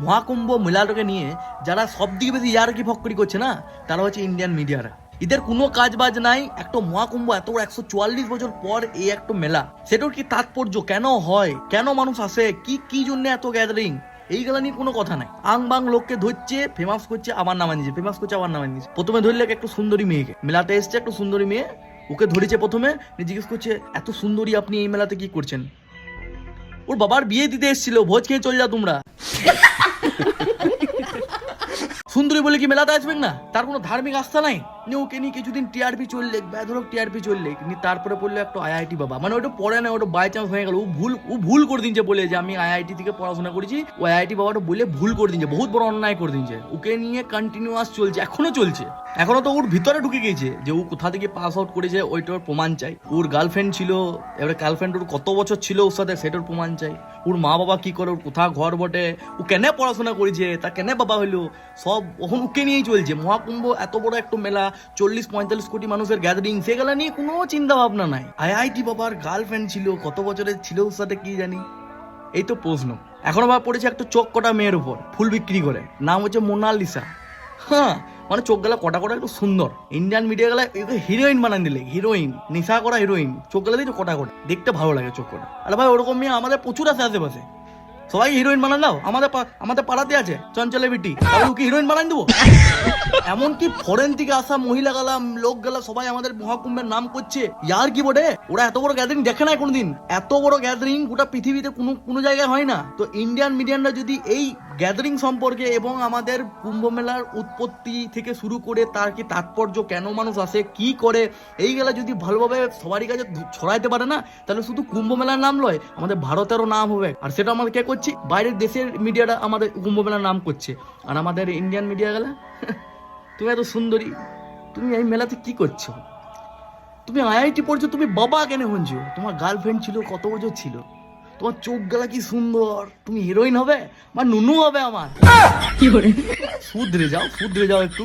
মহাকুম্ভ মেলাটাকে নিয়ে যারা সব দিকে বেশি ইয়ার্কি ফক্করি করছে না, তারা হচ্ছে ইন্ডিয়ান মিডিয়ারা। এদের কোনো কাজ বাজ নাই। একটা মহাকুম্ভ এত 144 বছর পর এই একটা মেলা, সেটার কি তাৎপর্য, কেন হয়, কেন মানুষ আসে, কি কি জন্য এত গ্যাদারিং, এইগুলো নিয়ে কোনো কথা নাই। আং বাং লোককে ধরছে, ফেমাস করছে, আবার নামা নিচ্ছে, ফেমাস করছে, আবার নামা নিচ্ছে। প্রথমে ধরলে একটু সুন্দরী মেয়েকে, মেলাতে এসছে একটা সুন্দরী মেয়ে, ওকে ধরেছে প্রথমে, জিজ্ঞেস করছে এত সুন্দরী আপনি এই মেলাতে কি করছেন। ওর বাবার বিয়ে দিতে এসেছিল, ভোজ খেয়ে চলে যাও তোমরা। সুন্দরী বলে কি মেলাতে আসবেন না? তার কোনো ধার্মিক আস্থা নাই। ওকে নিয়ে কিছুদিন টিআরপি চললে, বেধরক টিআরপি চললে, তারপরে পড়লে একটা আইআইটি বাবা, মানে ওটা পড়ে না, ওটা বাই চান্স হয়ে গেল। ও ভুল করে দিনছে বলে যে আমি আইআইটি থেকে পড়াশোনা করেছি, ও আইআইটি বাবাটা বলে ভুল করে দিনছে, বহুত বড় অন্যায় করে দিনছে। ওকে নিয়ে কন্টিনিউয়াস চলছে, এখনো চলছে। এখনো তো ওর ভিতরে ঢুকে গেছে যে ও কোথা থেকে পাস আউট করেছে, ওইটার প্রমাণ চাই। ওর গার্লফ্রেন্ড ছিল, এবারে গার্লফ্রেন্ড ওর কত বছর ছিল ওর সাথে, সেটার প্রমাণ চাই। ওর মা বাবা কি করে, ওর কোথা ঘর বটে, ও কেন পড়াশোনা করেছে, তা কেন বাবা হইলো, সব এখন ওকে নিয়েই চলছে। মহাকুম্ভ এত বড় একটা মেলা, 40-45 কোটি মানুষের গ্যাদারিং, সেগুলা নিয়ে কোনো চিন্তা ভাবনা নাই। আইআইটি বাবার গার্লফ্রেন্ড ছিল, কত বছরের ছিল ওর সাথে কি জানি, এই তো প্রশ্ন। এখনো বা পড়েছে একটা চোখ কটা মেয়ের উপর, ফুল বিক্রি করে, নাম হচ্ছে মোনালিসা। হ্যাঁ, মানে চোখ গেলা কটা কটা একটু সুন্দর। ইন্ডিয়ান মিডিয়া গেলা হিরোইন বানান দিলে, হিরোইন, নেশা করা হিরোইন, চোখ গেলা দিয়েছে কটা কটা, দেখতে ভালো লাগে চোখ কটা। আরে ভাই, ওরকম মেয়ে আমাদের প্রচুর আছে আশেপাশে, সবাই হিরোইন বানান দাও। আমাদের পাড়াতে আছে চঞ্চলে বিটি, ওকে হিরোইন বানান দেবো। এমনকি ফরেন থেকে আসা মহিলা গেলা, লোক গেলা, সবাই আমাদের মহাকুম্ভের নাম করছে। ইয়ার কি বটে, ওরা এত বড় গ্যাদারিং দেখে নাই কোনোদিন। এত বড় গ্যাদারিং গোটা পৃথিবীতে কোনো জায়গায় হয় না। তো ইন্ডিয়ান মিডিয়ানরা যদি এই গ্যাদারিং সম্পর্কে এবং আমাদের কুম্ভ মেলার উৎপত্তি থেকে শুরু করে তার কি তাৎপর্য, কেন মানুষ আসে, কি করে, এইগুলা যদি ভালোভাবে সবারই কাছে ছড়াইতে পারে না, তাহলে শুধু কুম্ভ মেলার নাম লয়, আমাদের ভারতেরও নাম হবে। আর সেটা আমাদের কে করছি, বাইরের দেশের মিডিয়াটা আমাদের কুম্ভ মেলার নাম করছে। আর আমাদের ইন্ডিয়ান মিডিয়া গেলা, তুমি এত সুন্দরী, তুমি এই মেলাতে কি করছো, তুমি আইআইটি পড়ছো, তুমি বাবা কেন হনছো, তোমার গার্লফ্রেন্ড ছিল, কত বছর ছিল, তোমার চোখ গেলা কি সুন্দর, তুমি হিরোইন হবে, আমার নুনু হবে আমার। শুধরে যাও একটু।